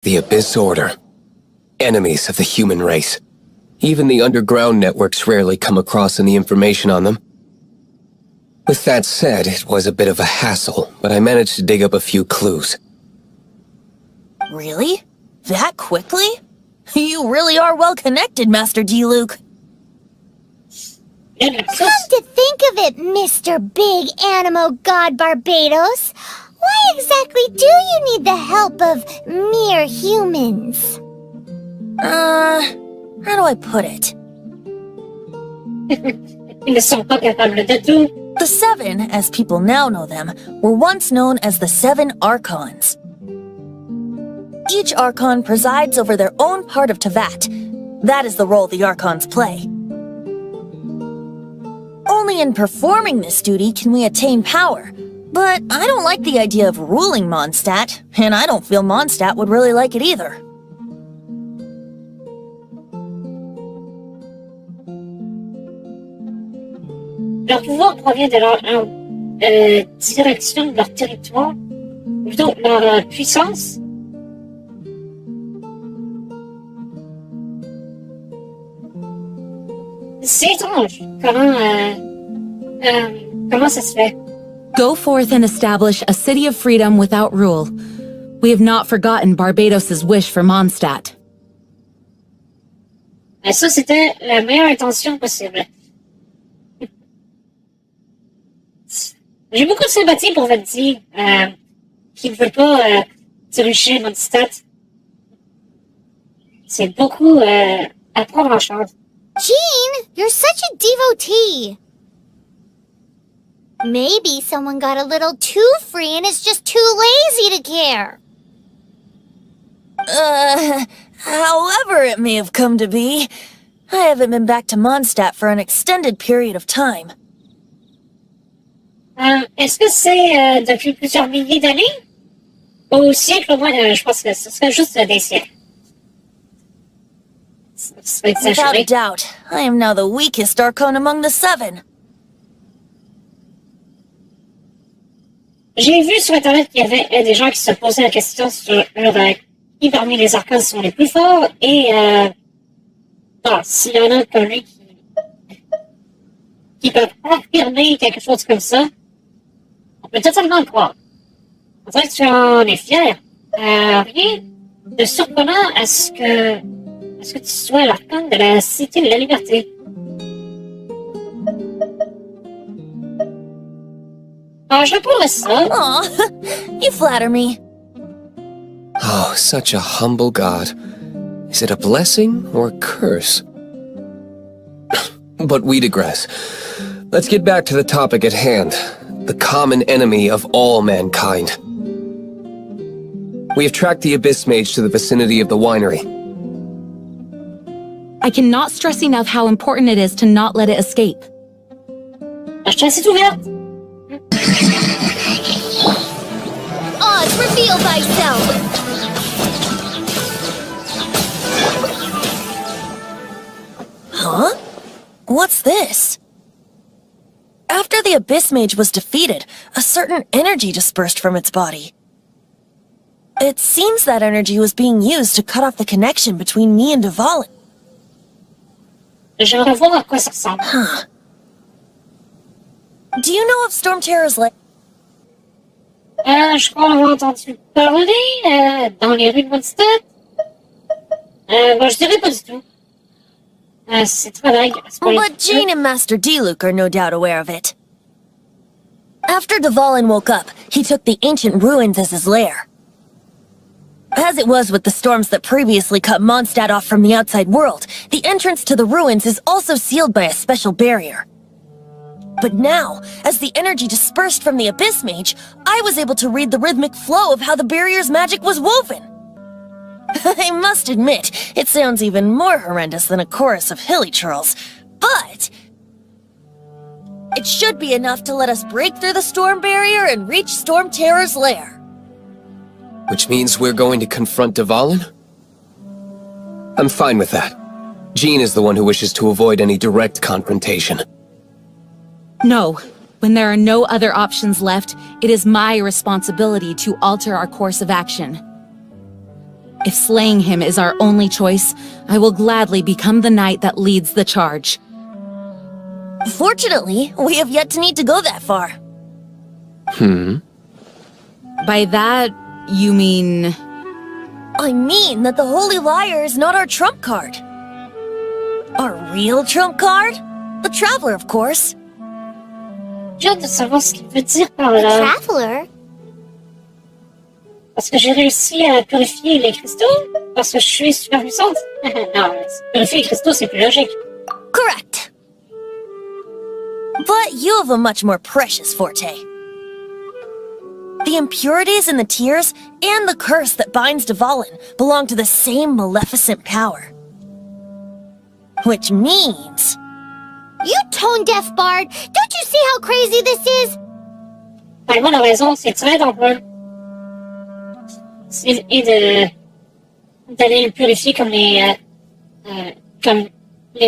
The Abyss Order. Enemies of the human race. Even the underground networks rarely come across any information on them. With that said, it was a bit of a hassle, but I managed to dig up a few clues. Really? That quickly? You really are well connected, Master D-Luke. Come to think of it, Mr. Big Animo God Barbados, why exactly do you need the help of mere humans? How do I put it? Ils ne sont pas capables de tout. The Seven, as people now know them, were once known as the Seven Archons. Each Archon presides over their own part of Teyvat. That is the role the Archons play. Only in performing this duty can we attain power. But I don't like the idea of ruling Mondstadt, and I don't feel Mondstadt would really like it either. Leur pouvoir provient de leur direction de leur territoire, ou plutôt leur puissance. C'est étrange. Comment ça se fait? Go forth and establish a city of freedom without rule. We have not forgotten Barbados' wish for Mondstadt. Ça, c'était la meilleure intention possible. J'ai beaucoup de sympathie pour Venti, qui ne veut pas diriger Mondstadt. C'est beaucoup à prendre en charge. Jean, you're such a devotee. Maybe someone got a little too free and is just too lazy to care. However it may have come to be, I haven't been back to Mondstadt for an extended period of time. Est-ce que c'est depuis plusieurs milliers d'années? Au siècle, au moins, je pense que ce serait juste des siècles. Without a doubt, I am now the weakest Archon among the Seven. J'ai vu sur Internet qu'il y avait des gens qui se posaient la question sur qui parmi les Archons sont les plus forts et s'il y en a comme lui qui peuvent affirmer quelque chose comme ça, on peut totalement le croire. On dirait que tu en es fier. Rien de surprenant à ce que tu sois l'Archon de la Cité de la Liberté. Je pourrais ça. Aw, you flatter me. Oh, such a humble god. Is it a blessing or a curse? But we digress. Let's get back to the topic at hand. The common enemy of all mankind. We have tracked the Abyss Mage to the vicinity of the winery. I cannot stress enough how important it is to not let it escape. La chasse est ouverte. Oz, reveal thyself! Huh? What's this? After the Abyss Mage was defeated, a certain energy dispersed from its body. It seems that energy was being used to cut off the connection between me and Dvalin. J'aimerais voir à quoi ça ressemble. Huh. Do you know of Storm Terror's lair? Je crois avoir entendu parler dans les rues de Mondstadt. Je dirais pas du tout. C'est très vague à ce point-là. But Jean and Master D-Luke are no doubt aware of it. After Dvalin woke up, he took the ancient ruins as his lair. As it was with the storms that previously cut Mondstadt off from the outside world, the entrance to the ruins is also sealed by a special barrier. But now, as the energy dispersed from the Abyss Mage, I was able to read the rhythmic flow of how the barrier's magic was woven. I must admit, it sounds even more horrendous than a chorus of hilly churls, but it should be enough to let us break through the storm barrier and reach Storm Terror's lair. Which means we're going to confront Dvalin? I'm fine with that. Jean is the one who wishes to avoid any direct confrontation. No. When there are no other options left, it is my responsibility to alter our course of action. If slaying him is our only choice, I will gladly become the knight that leads the charge. Fortunately, we have yet to need to go that far. By that, you mean... I mean that the Holy Liar is not our trump card. Our real trump card? The Traveler, of course. J'ai hâte de savoir ce qu'il veut dire par là. Traveler? Parce que j'ai réussi à purifier les cristaux? Parce que je suis super puissante? Non, purifier les cristaux, c'est plus logique. Correct. But you have a much more precious forte. The impurities in the tears and the curse that binds Dvalin belong to the same maleficent power. Which means... You tone-deaf bard! Don't you see how crazy this is? Par moi, la raison, c'est très dangereux. Et d'aller le purifier comme les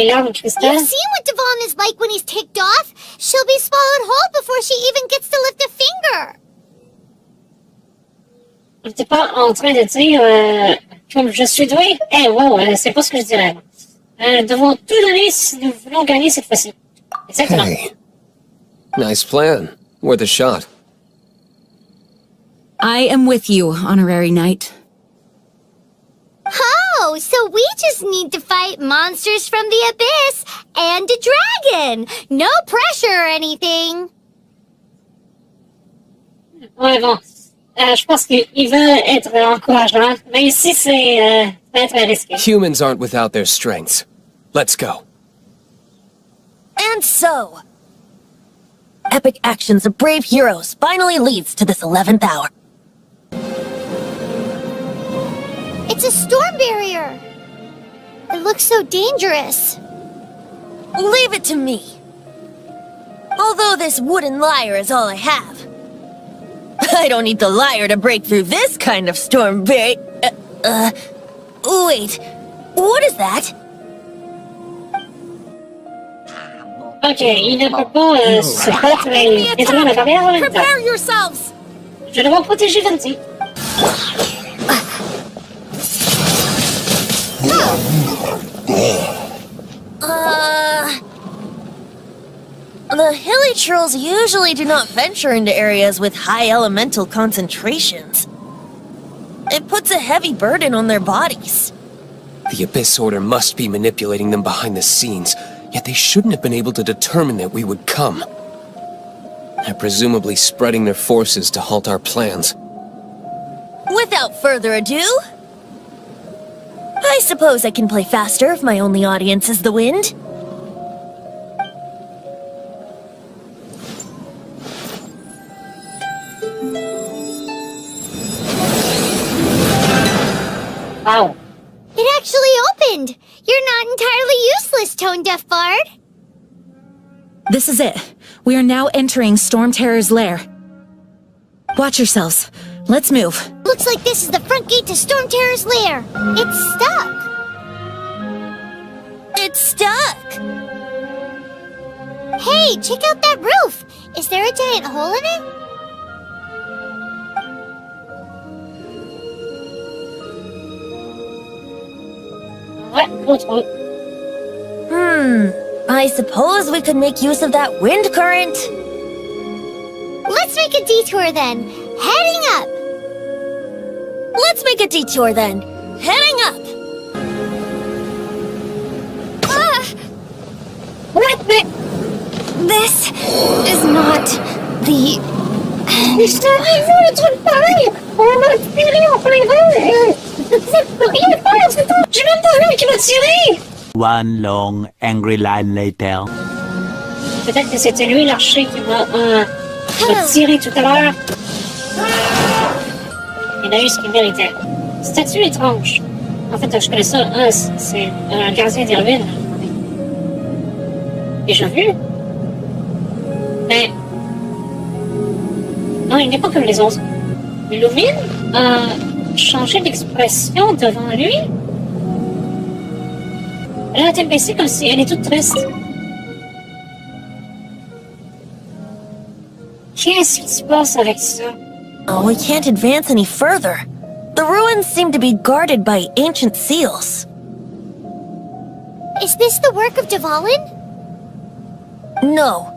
larmes cristal. You've seen what Dvalin is like when he's ticked off? She'll be swallowed whole before she even gets to lift a finger. T'es pas en train de dire comme je suis doué? Eh, wow, c'est pas ce que je dirais. Nous devons tout donner si nous voulons gagner cette fois-ci. Exactement. Hey. Nice plan. Worth a shot. I am with you, honorary knight. Oh, so we just need to fight monsters from the abyss and a dragon. No pressure or anything. Ouais, bon. Je pense qu'il veut être encourageant, mais ici, c'est très risqué. Humans aren't without their strengths. Let's go. And so... Epic actions of brave heroes finally leads to this 11th hour. It's a storm barrier. It looks so dangerous. Leave it to me. Although this wooden lyre is all I have, I don't need the lyre to break through this kind of storm barrier. Wait, what is that? Ok, il ne peut pas se battre et détruire la barrière en même temps. Prepare yourselves! Je dois protéger Venti. The hilly trolls usually do not venture into areas with high elemental concentrations. It puts a heavy burden on their bodies. The Abyss Order must be manipulating them behind the scenes, yet they shouldn't have been able to determine that we would come. They're presumably spreading their forces to halt our plans. Without further ado, I suppose I can play faster if my only audience is the wind. Wow. It actually opened. You're not entirely useless, tone-deaf bard. This is it. We are now entering Storm Terror's lair. Watch yourselves. Let's move. Looks like this is the front gate to Storm Terror's lair. It's stuck. It's stuck! Hey, check out that roof. Is there a giant hole in it? Ouais, trop. I suppose we could make use of that wind current. Let's make a detour then. Heading up. Let's make a detour then. Heading up! What the... This is not the... Mais savez-vous le truc pareil? On m'a tiré en plein vol. C'est pour rien faire, c'est tout. J'ai même pas vu qui m'a tiré. One long, angry line later. Peut-être que c'était lui l'archer qui m'a tiré tout à l'heure. Il a eu ce qu'il méritait. Statue étrange. En fait, je connais ça. C'est un gardien des ruines. Déjà vu? Mais... non, il n'est pas comme les autres. Lumine a changé d'expression devant lui. Elle a été baissée comme si elle est toute triste. Qu'est-ce qui se passe avec ça? Oh, we can't advance any further. The ruins seem to be guarded by ancient seals. Is this the work of Dvalin? No.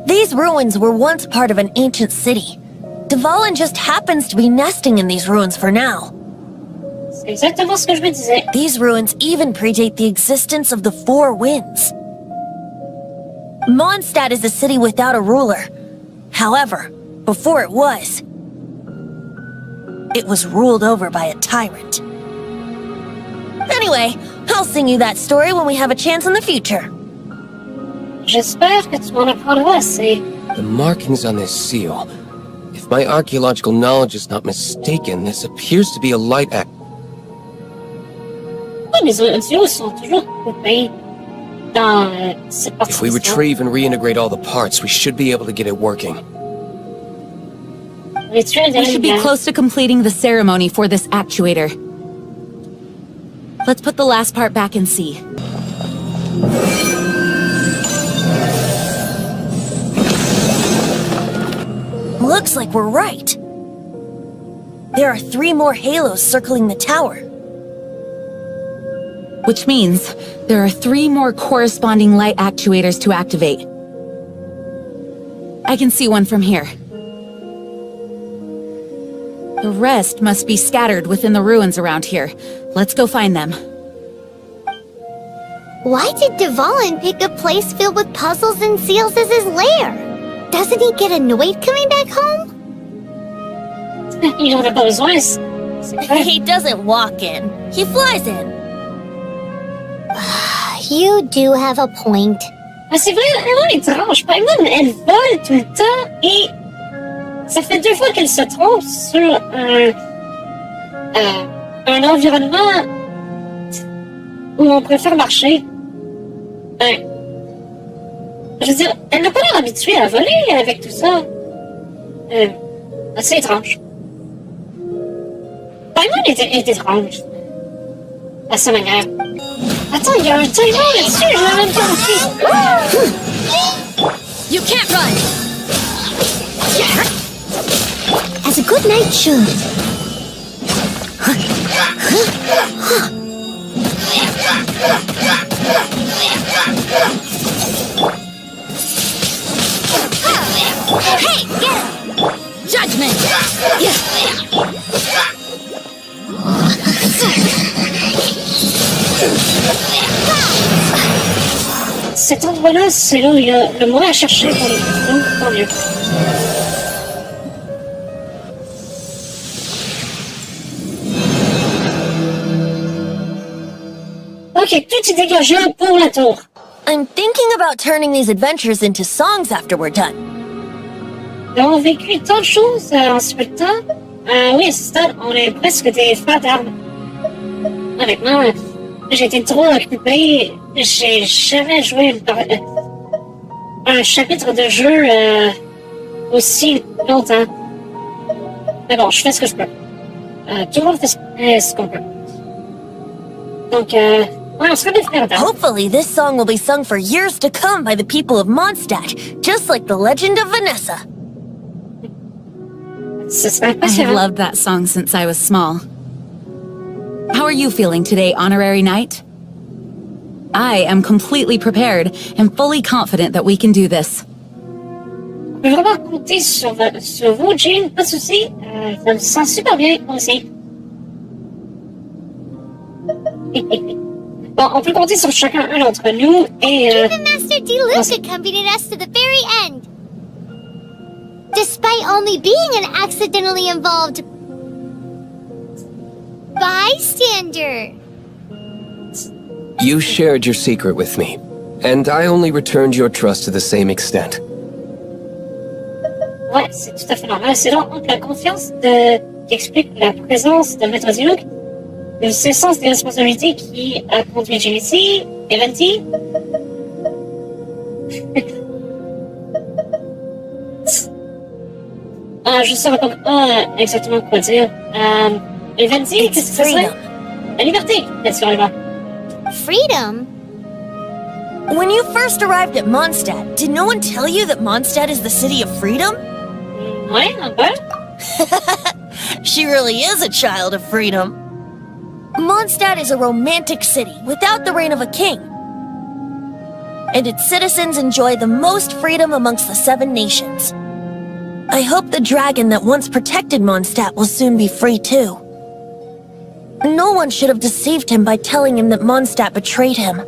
These ruins were once part of an ancient city. Dvalin just happens to be nesting in these ruins for now. C'est exactement ce que je me disais. These ruins even predate the existence of the Four Winds. Mondstadt is a city without a ruler. However, before it was ruled over by a tyrant. Anyway, I'll sing you that story when we have a chance in the future. J'espère que tu m'en apprendras assez. The markings on this seal. If my archaeological knowledge is not mistaken, this appears to be a light act. Oui, mes audios sont toujours coupés dans cette partie. If we retrieve and reintegrate all the parts, we should be able to get it working. We should be close to completing the ceremony for this actuator. Let's put the last part back and see. Looks like we're right. There are 3 more halos circling the tower. Which means there are 3 more corresponding light actuators to activate. I can see one from here. The rest must be scattered within the ruins around here. Let's go find them. Why did Dvalin pick a place filled with puzzles and seals as his lair? Doesn't he get annoyed coming back home? Il en a pas besoin. He doesn't walk in. He flies in. You do have a point. Ah, c'est vraiment étrange. Par exemple, elle vole tout le temps et ça fait 2 fois qu'elle se trompe sur un environnement où on préfère marcher. Je veux dire, elle n'a pas l'air habituée à voler avec tout ça. Assez étrange. Paimon est étrange. À sa manière. Attends, il y a un timer là-dessus, je l'ai même pas compris. You can't run! As a good knight should. Hey, get him! Judgment! Cet endroit-là, c'est là où il y a le moins à chercher pour les vidéos, tant mieux. Ok, tout est dégagé pour la tour. I'm thinking about turning these adventures into songs after we're done. Nous avons vécu tant de choses en si peu de temps. Oui, à ce stade, on est presque des frères d'armes. Honnêtement, j'ai été trop occupé. J'ai jamais joué un chapitre de jeu aussi longtemps. Mais bon, je fais ce que je peux. Tout le monde fait ce qu'on peut. Donc, ouais, on sera des frères d'armes. Hopefully, this song will be sung for years to come by the people of Mondstadt, just like the legend of Vanessa. Ce serait I have impressionnant. loved that song since I was small. How are you feeling today, Honorary Knight? I am completely prepared and fully confident that we can do this. On peut vraiment compter sur vous, Jean, pas de soucis. Je me sens super bien, moi aussi. Bon, on peut compter sur chacun d'entre nous et... Even Master Diluc accompanied us to the very end. Despite only being an accidentally involved bystander. You shared your secret with me, and I only returned your trust to the same extent. Ouais, c'est tout à fait normal. C'est donc la confiance qui explique la présence de Maître Diluc, le sens des responsabilités qui a conduit Jean ici, et Venti. Je saurais pas exactement quoi dire. Et Venti, qu'est-ce que ça serait? La liberté, bien sûr, Eva. Freedom? When you first arrived at Mondstadt, did no one tell you that Mondstadt is the city of freedom? Ouais, un peu. She really is a child of freedom. Mondstadt is a romantic city without the reign of a king. And its citizens enjoy the most freedom amongst the 7 nations. I hope the dragon that once protected Mondstadt will soon be free too. No one should have deceived him by telling him that Mondstadt betrayed him.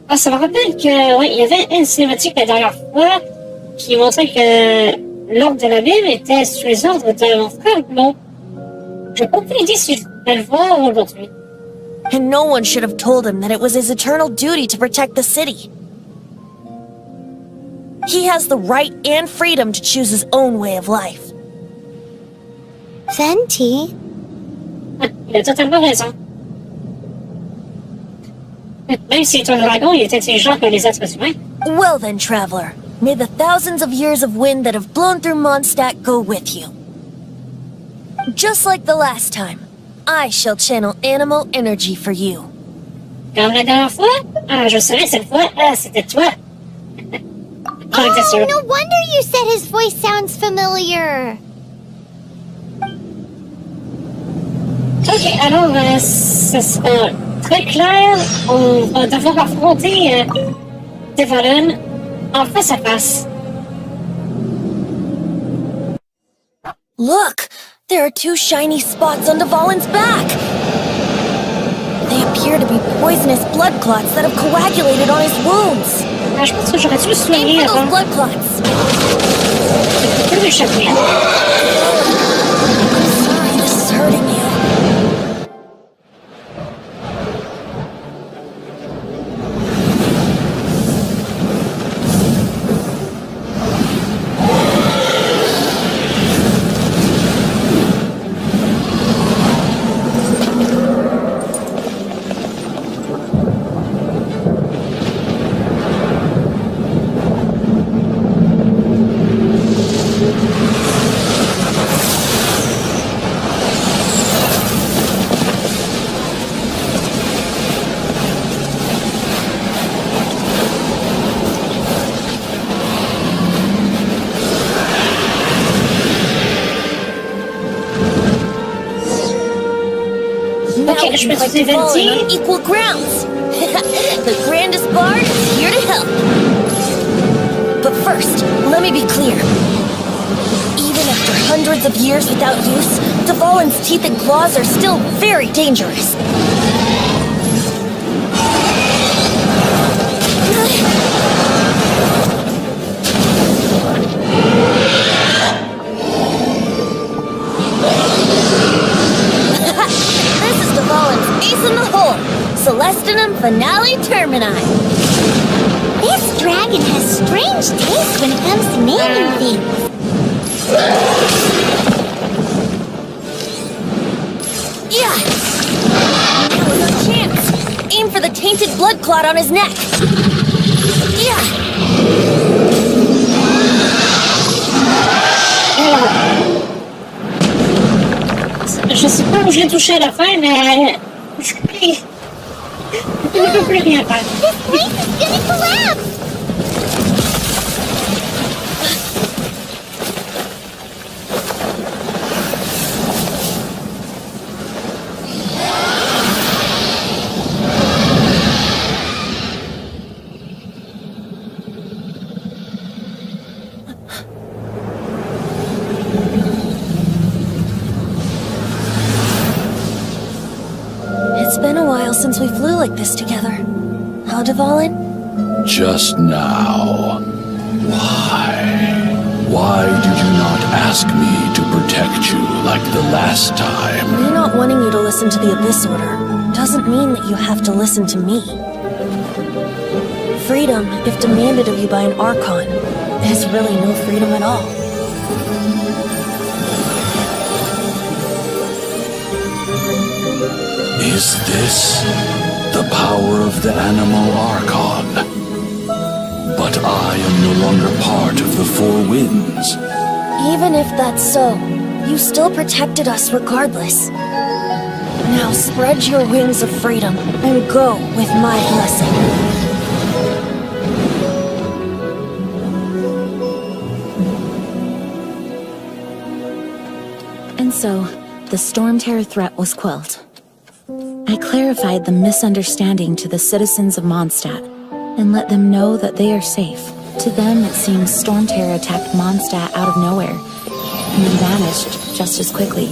Ah, ça me rappelle que, ouais, il y avait une cinématique la dernière fois qui montrait que l'ordre de la Bible était sous les ordres de mon frère Blond. J'ai pas aucune idée si je vais le voir aujourd'hui. And no one should have told him that it was his eternal duty to protect the city. He has the right and freedom to choose his own way of life. Venti? Il a totalement raison. Même s'il est un dragon, il est intelligent comme les êtres humains. Well then, traveler, may the thousands of years of wind that have blown through Mondstadt go with you. Just like the last time, I shall channel animal energy for you. Comme la dernière fois? Ah, je savais cette fois, c'était toi. Oh, no wonder you said his voice sounds familiar. Ok, alors, ce sera très clair. On va devoir affronter Devalen en face à face. Look! There are 2 shiny spots on Devalin's back! They appear to be poisonous blood clots that have coagulated on his wounds. Ah, je pense que j'aurais dû le Aim soigner for those avant. blood clots! Je peux m'échapper. Sorry, this is hurting you. Ok, je me suis Falling Venti. on equal grounds. The grandest bard is here to help. But first, let me be clear. Even after hundreds of years without use, Devalin's teeth and claws are still very dangerous. This is Devalin's ace in the hole, Celestinum Finale Termini. This dragon has strange taste when it comes to naming things. Yeah! Now is our chance. Aim for the tainted blood clot on his neck. Yeah! Je sais pas où je l'ai touché à la fin, mais je ne peux plus rien faire. This place is gonna collapse! It's been a while since we flew like this together. How, Devalin? Just now. Why? Why did you not ask me to protect you like the last time? Me not wanting you to listen to the Abyss Order doesn't mean that you have to listen to me. Freedom, if demanded of you by an Archon, is really no freedom at all. Is this the power of the Animal Archon? But I am no longer part of the Four Winds. Even if that's so, you still protected us regardless. Now spread your wings of freedom and go with my blessing. So, the storm terror threat was quelled. I clarified the misunderstanding to the citizens of Mondstadt and let them know that they are safe. To them, it seems storm terror attacked Mondstadt out of nowhere and then vanished just as quickly.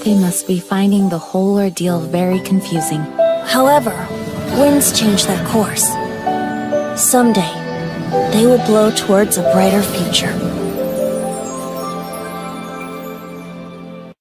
They must be finding the whole ordeal very confusing. However, winds change their course. Someday, they will blow towards a brighter future.